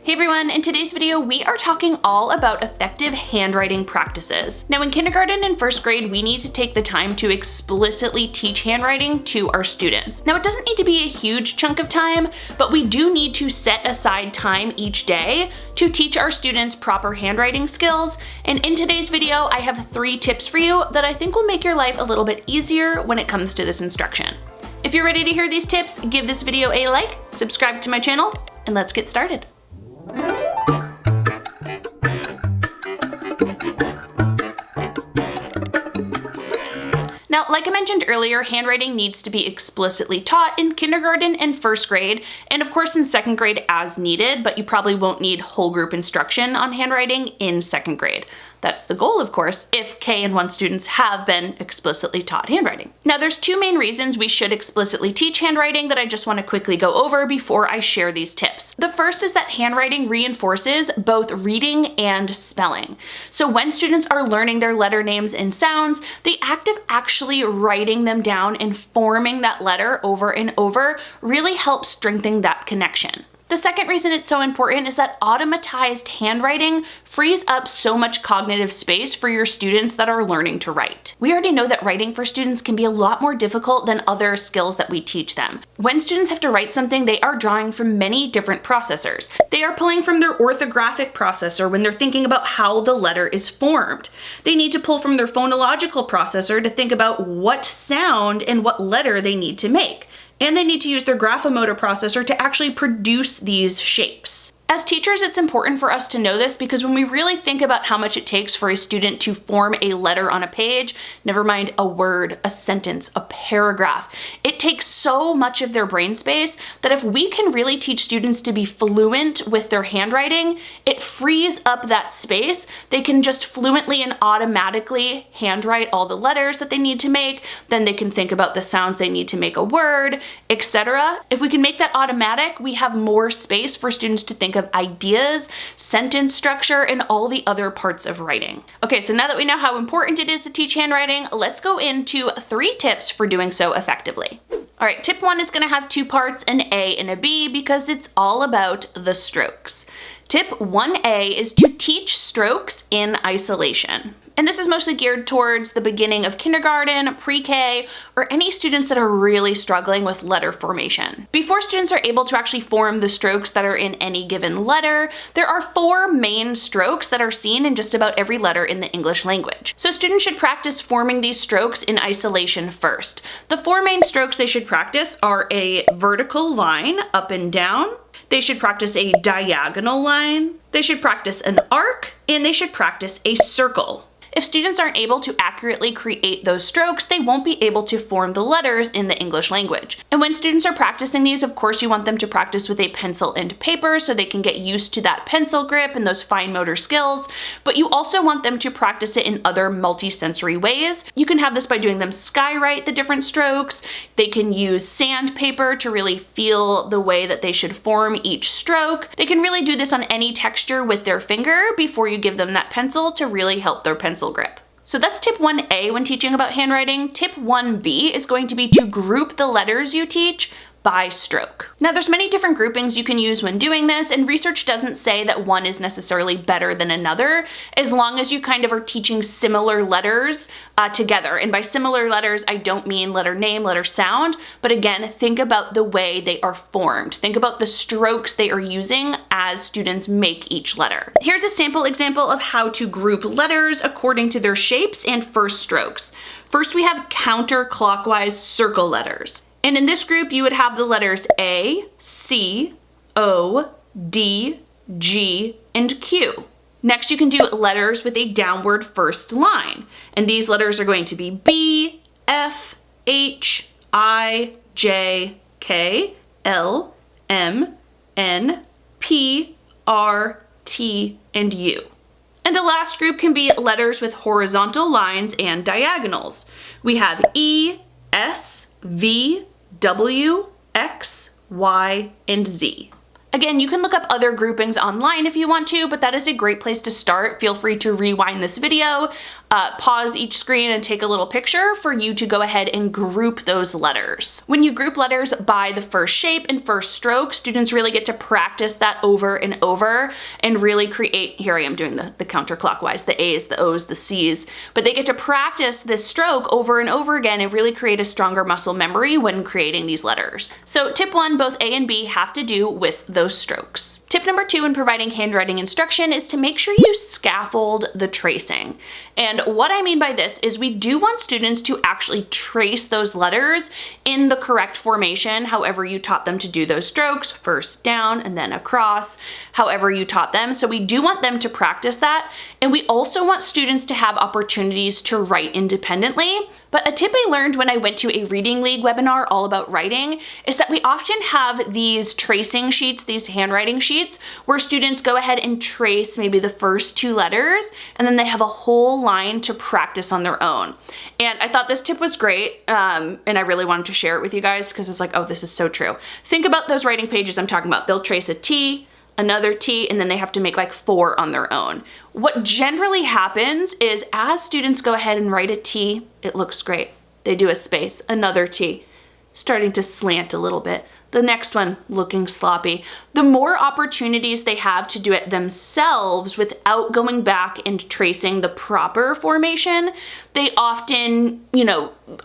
Hey everyone, in today's video we are talking all about effective handwriting practices. Now in kindergarten and first grade we need to take the time to explicitly teach handwriting to our students. Now it doesn't need to be a huge chunk of time, but we do need to set aside time each day to teach our students proper handwriting skills, and in today's video I have 3 tips for you that I think will make your life a little bit easier when it comes to this instruction. If you're ready to hear these tips, give this video a like, subscribe to my channel, and let's get started. Now, like I mentioned earlier, handwriting needs to be explicitly taught in kindergarten and first grade, and of course in second grade as needed, but you probably won't need whole group instruction on handwriting in second grade. That's the goal, of course, if K and 1 students have been explicitly taught handwriting. Now, there's 2 main reasons we should explicitly teach handwriting that I just want to quickly go over before I share these tips. The first is that handwriting reinforces both reading and spelling. So when students are learning their letter names and sounds, the act of actually writing them down and forming that letter over and over really helps strengthen that connection. The second reason it's so important is that automatized handwriting frees up so much cognitive space for your students that are learning to write. We already know that writing for students can be a lot more difficult than other skills that we teach them. When students have to write something, they are drawing from many different processors. They are pulling from their orthographic processor when they're thinking about how the letter is formed. They need to pull from their phonological processor to think about what sound and what letter they need to make. And they need to use their graphomotor processor to actually produce these shapes. As teachers, it's important for us to know this because when we really think about how much it takes for a student to form a letter on a page, never mind a word, a sentence, a paragraph, it takes so much of their brain space that if we can really teach students to be fluent with their handwriting, it frees up that space. They can just fluently and automatically handwrite all the letters that they need to make, then they can think about the sounds they need to make a word, etc. If we can make that automatic, we have more space for students to think of ideas, sentence structure, and all the other parts of writing. Okay, so now that we know how important it is to teach handwriting, let's go into 3 tips for doing so effectively. All right, tip 1 is gonna have 2 parts, an A and a B, because it's all about the strokes. Tip 1A is to teach strokes in isolation. And this is mostly geared towards the beginning of kindergarten, pre-K, or any students that are really struggling with letter formation. Before students are able to actually form the strokes that are in any given letter, there are 4 main strokes that are seen in just about every letter in the English language. So students should practice forming these strokes in isolation first. The 4 main strokes they should practice are a vertical line up and down, they should practice a diagonal line, they should practice an arc, and they should practice a circle. If students aren't able to accurately create those strokes, they won't be able to form the letters in the English language. And when students are practicing these, of course, you want them to practice with a pencil and paper so they can get used to that pencil grip and those fine motor skills, but you also want them to practice it in other multi-sensory ways. You can have this by doing them skywrite the different strokes. They can use sandpaper to really feel the way that they should form each stroke. They can really do this on any texture with their finger before you give them that pencil to really help their pencil grip. So that's tip 1A when teaching about handwriting. Tip 1B is going to be to group the letters you teach by stroke. Now there's many different groupings you can use when doing this, and research doesn't say that one is necessarily better than another, as long as you kind of are teaching similar letters together. And by similar letters, I don't mean letter name, letter sound, but again, think about the way they are formed. Think about the strokes they are using as students make each letter. Here's a sample example of how to group letters according to their shapes and first strokes. First, we have counterclockwise circle letters. And in this group, you would have the letters A, C, O, D, G, and Q. Next, you can do letters with a downward first line. And these letters are going to be B, F, H, I, J, K, L, M, N, P, R, T, and U. And the last group can be letters with horizontal lines and diagonals. We have E, S, V, W, X, Y, and Z. Again, you can look up other groupings online if you want to, but that is a great place to start. Feel free to rewind this video, pause each screen and take a little picture for you to go ahead and group those letters. When you group letters by the first shape and first stroke, students really get to practice that over and over and really create, here I am doing the counterclockwise, the A's, the O's, the C's, but they get to practice this stroke over and over again and really create a stronger muscle memory when creating these letters. So tip 1, both A and B have to do with those strokes. Tip number 2 in providing handwriting instruction is to make sure you scaffold the tracing. And what I mean by this is we do want students to actually trace those letters in the correct formation, however you taught them to do those strokes, first down and then across, however you taught them. So we do want them to practice that. And we also want students to have opportunities to write independently. But a tip I learned when I went to a Reading League webinar all about writing is that we often have these tracing sheets, these handwriting sheets, where students go ahead and trace maybe the first 2 letters, and then they have a whole line to practice on their own. And I thought this tip was great, and I really wanted to share it with you guys because it's like, oh, this is so true. Think about those writing pages I'm talking about. They'll trace a T, another T, and then they have to make like 4 on their own. What generally happens is as students go ahead and write a T, it looks great. They do a space, another T, starting to slant a little bit. The next one looking sloppy. The more opportunities they have to do it themselves without going back and tracing the proper formation, they often,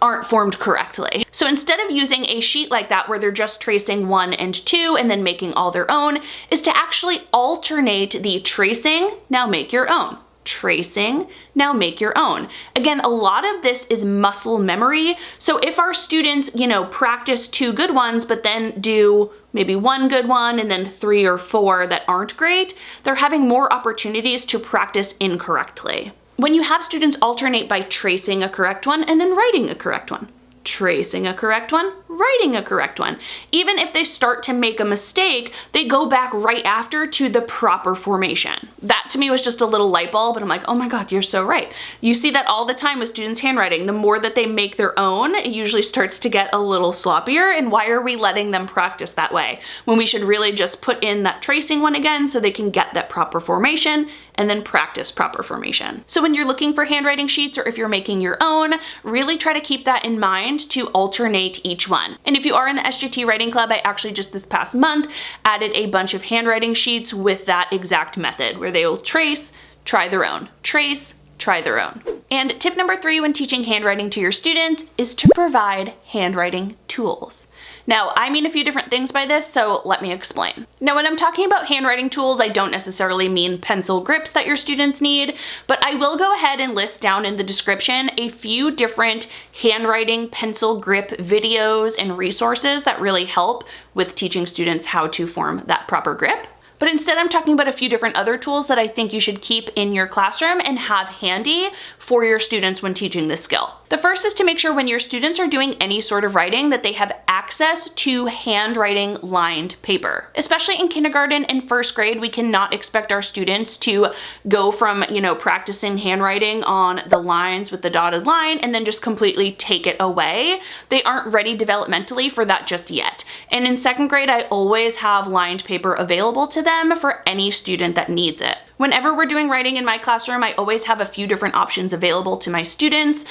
aren't formed correctly. So instead of using a sheet like that where they're just tracing 1 and 2 and then making all their own, is to actually alternate the tracing, now make your own. Tracing, now make your own. Again, a lot of this is muscle memory. So if our students, practice 2 good ones, but then do maybe 1 good one and then 3 or 4 that aren't great, they're having more opportunities to practice incorrectly. When you have students alternate by tracing a correct one and then writing a correct one, tracing a correct one, writing a correct one. Even if they start to make a mistake, they go back right after to the proper formation. That to me was just a little light bulb, but I'm like, oh my God, you're so right. You see that all the time with students' handwriting. The more that they make their own, it usually starts to get a little sloppier. And why are we letting them practice that way when we should really just put in that tracing one again so they can get that proper formation and then practice proper formation. So when you're looking for handwriting sheets or if you're making your own, really try to keep that in mind to alternate each one. And if you are in the SGT Writing Club, I actually just this past month added a bunch of handwriting sheets with that exact method where they will trace, try their own, trace, try their own. And tip number 3 when teaching handwriting to your students is to provide handwriting tools. Now, I mean a few different things by this, so let me explain. Now, when I'm talking about handwriting tools, I don't necessarily mean pencil grips that your students need, but I will go ahead and list down in the description a few different handwriting pencil grip videos and resources that really help with teaching students how to form that proper grip. But instead, I'm talking about a few different other tools that I think you should keep in your classroom and have handy for your students when teaching this skill. The first is to make sure when your students are doing any sort of writing that they have access to handwriting lined paper. Especially in kindergarten and first grade, we cannot expect our students to go from, practicing handwriting on the lines with the dotted line and then just completely take it away. They aren't ready developmentally for that just yet. And in second grade, I always have lined paper available to them for any student that needs it. Whenever we're doing writing in my classroom, I always have a few different options available to my students.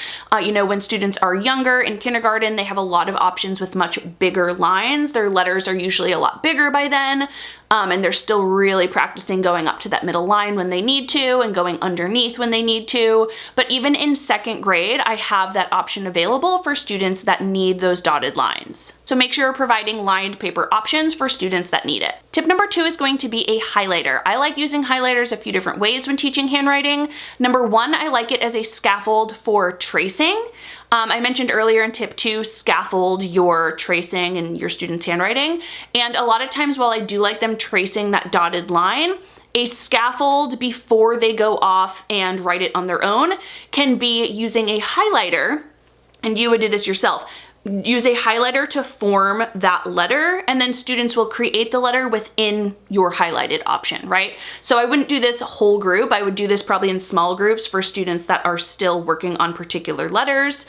When students are younger in kindergarten, they have a lot of options with much bigger lines. Their letters are usually a lot bigger by then, and they're still really practicing going up to that middle line when they need to and going underneath when they need to. But even in second grade, I have that option available for students that need those dotted lines. So make sure you're providing lined paper options for students that need it. Tip number 2 is going to be a highlighter. I like using highlighters a few different ways when teaching handwriting. Number 1, I like it as a scaffold for tracing. I mentioned earlier in tip 2, scaffold your tracing and your students' handwriting. And a lot of times while I do like them tracing that dotted line, a scaffold before they go off and write it on their own can be using a highlighter, and you would do this yourself. Use a highlighter to form that letter, and then students will create the letter within your highlighted option, right? So I wouldn't do this whole group. I would do this probably in small groups for students that are still working on particular letters,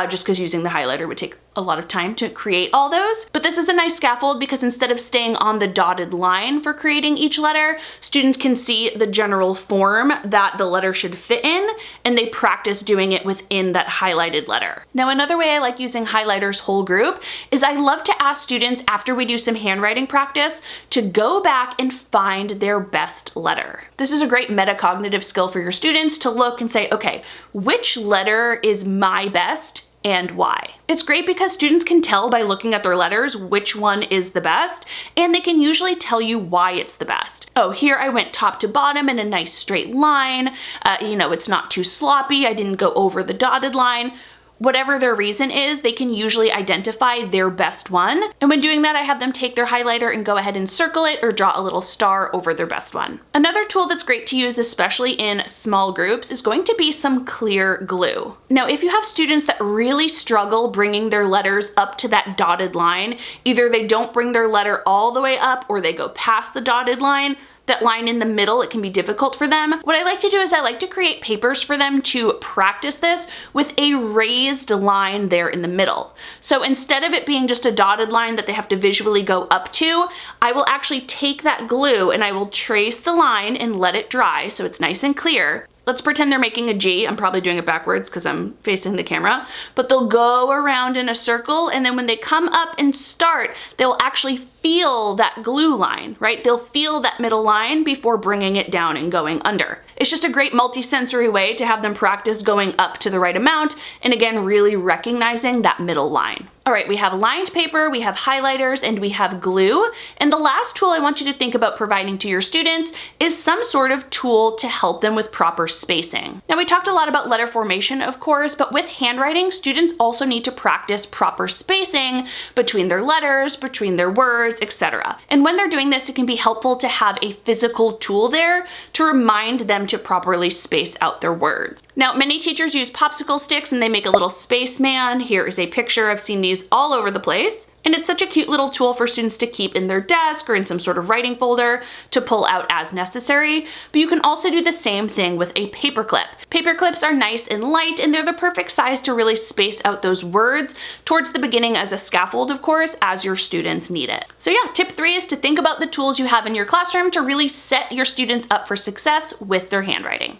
just because using the highlighter would take a lot of time to create all those. But this is a nice scaffold because instead of staying on the dotted line for creating each letter, students can see the general form that the letter should fit in, and they practice doing it within that highlighted letter. Now, another way I like using highlighters whole group is I love to ask students after we do some handwriting practice to go back and find their best letter. This is a great metacognitive skill for your students to look and say, okay, which letter is my best and why? It's great because students can tell by looking at their letters which one is the best, and they can usually tell you why it's the best. Oh, here I went top to bottom in a nice straight line. It's not too sloppy. I didn't go over the dotted line. Whatever their reason is, they can usually identify their best one. And when doing that, I have them take their highlighter and go ahead and circle it or draw a little star over their best one. Another tool that's great to use, especially in small groups, is going to be some clear glue. Now, if you have students that really struggle bringing their letters up to that dotted line, either they don't bring their letter all the way up or they go past the dotted line, that line in the middle, it can be difficult for them. What I like to do is I like to create papers for them to practice this with a raised line there in the middle. So instead of it being just a dotted line that they have to visually go up to, I will actually take that glue and I will trace the line and let it dry so it's nice and clear. Let's pretend they're making a G. I'm probably doing it backwards because I'm facing the camera, but they'll go around in a circle, and then when they come up and start, they'll actually feel that glue line, right? They'll feel that middle line before bringing it down and going under. It's just a great multi-sensory way to have them practice going up to the right amount, and again, really recognizing that middle line. All right, we have lined paper, we have highlighters, and we have glue. And the last tool I want you to think about providing to your students is some sort of tool to help them with proper spacing. Now, we talked a lot about letter formation, of course, but with handwriting, students also need to practice proper spacing between their letters, between their words, etc. And when they're doing this, it can be helpful to have a physical tool there to remind them to properly space out their words. Now, many teachers use popsicle sticks and they make a little spaceman. Here is a picture. I've seen these all over the place. And it's such a cute little tool for students to keep in their desk or in some sort of writing folder to pull out as necessary. But you can also do the same thing with a paper clip. Paper clips are nice and light, and they're the perfect size to really space out those words towards the beginning as a scaffold, of course, as your students need it. So yeah, tip 3 is to think about the tools you have in your classroom to really set your students up for success with their handwriting.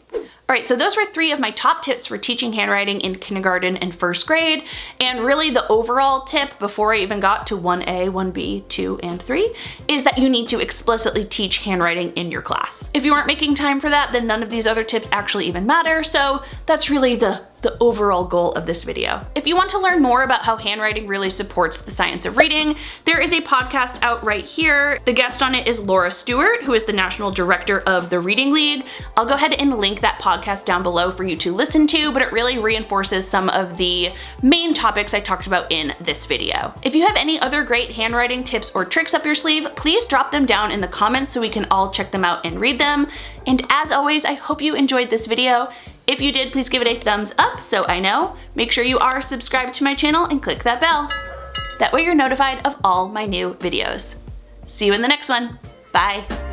All right, so those were 3 of my top tips for teaching handwriting in kindergarten and first grade. And really the overall tip before I even got to 1A, 1B, 2, and 3 is that you need to explicitly teach handwriting in your class. If you aren't making time for that, then none of these other tips actually even matter. So that's really the overall goal of this video. If you want to learn more about how handwriting really supports the science of reading, there is a podcast out right here. The guest on it is Laura Stewart, who is the National Director of the Reading League. I'll go ahead and link that podcast down below for you to listen to, but it really reinforces some of the main topics I talked about in this video. If you have any other great handwriting tips or tricks up your sleeve, please drop them down in the comments so we can all check them out and read them. And as always, I hope you enjoyed this video. If you did, please give it a thumbs up so I know. Make sure you are subscribed to my channel and click that bell. That way you're notified of all my new videos. See you in the next one. Bye.